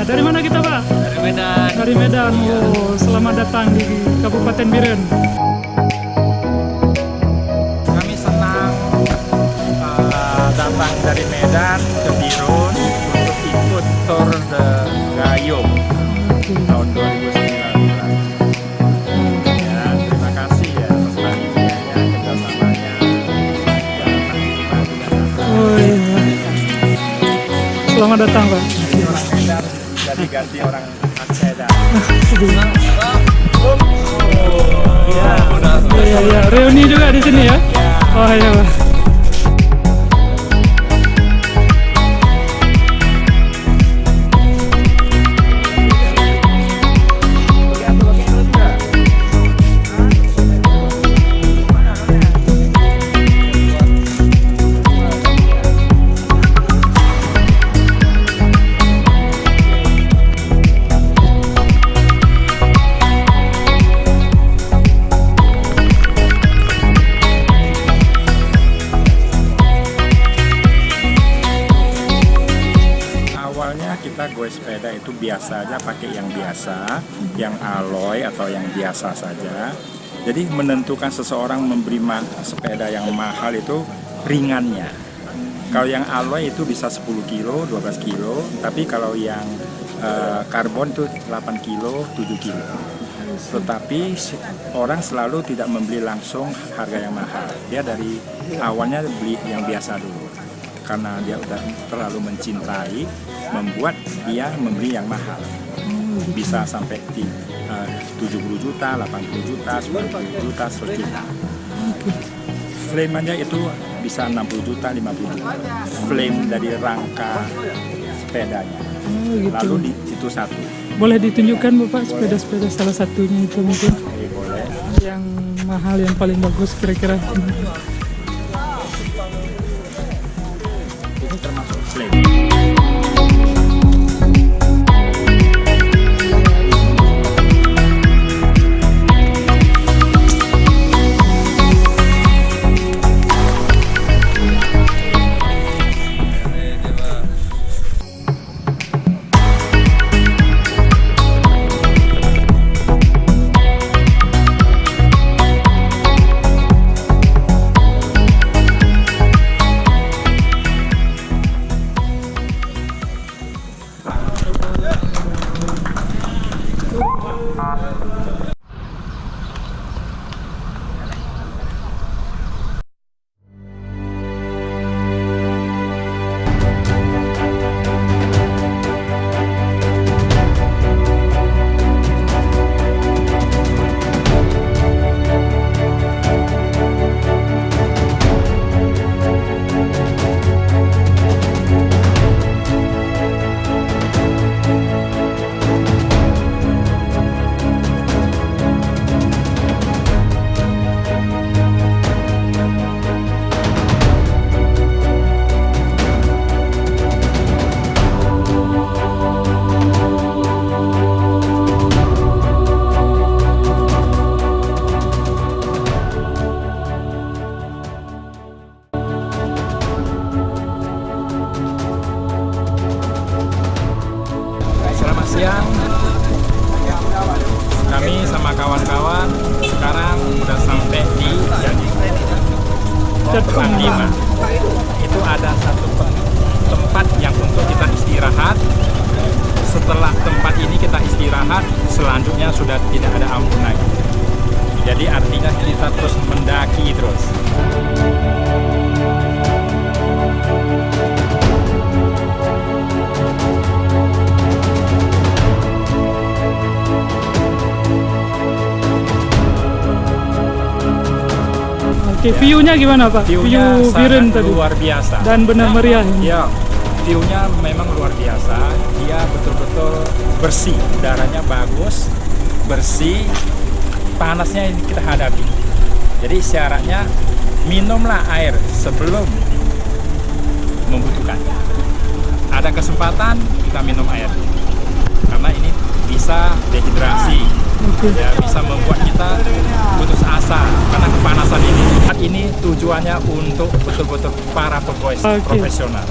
Dari mana kita, Pak? Dari Medan. Dari Medan. Oh, selamat datang di Kabupaten Biren. Kami senang datang dari Medan ke Biren untuk ikut Tour de Gayung tahun 2019. Ya, terima kasih ya atas panitianya, kerjasamanya. Oh iya. Selamat datang, Pak. Orang Medan jadi ganti orang Aceh dah. Iya, reuni juga di sini ya? Oh iya, Pak. Kita goes sepeda itu biasanya pakai yang biasa, yang alloy atau yang biasa saja. Jadi menentukan seseorang memberi sepeda yang mahal itu ringannya. Kalau yang alloy itu bisa 10 kilo, 12 kilo, tapi kalau yang karbon itu 8 kilo, 7 kilo. Tetapi orang selalu tidak membeli langsung harga yang mahal. Dia dari awalnya beli yang biasa dulu. Karena dia udah terlalu mencintai, membuat dia membeli yang mahal. Bisa sampai di 70 juta, 80 juta, 90 juta, 100 juta. Frame-nya itu bisa 60 juta, 50 juta. Frame dari rangka sepedanya. Gitu. Lalu itu satu. Boleh ditunjukkan, Bapak, sepeda-sepeda salah satunya itu mungkin? Boleh. Yang mahal, yang paling bagus kira-kira. Ini termasuk frame. Siang, kami sama kawan-kawan sekarang udah sampai di Jatiban 5. Itu ada satu tempat yang untuk kita istirahat. Setelah tempat ini kita istirahat, selanjutnya sudah tidak ada ampun lagi. Jadi artinya kita terus mendaki terus. Oke, view-nya gimana, Pak? View-nya View Biren sangat tadi. luar biasa. Dan benar meriah. Ya, view-nya memang luar biasa. Dia betul-betul bersih, udaranya bagus, bersih, panasnya ini kita hadapi. Jadi syaratnya minumlah air sebelum membutuhkan. Ada kesempatan kita minum air, karena ini bisa dehidrasi. Ya, bisa membuat kita putus asa karena kepanasan ini. Ini tujuannya untuk betul-betul para pegawai profesional.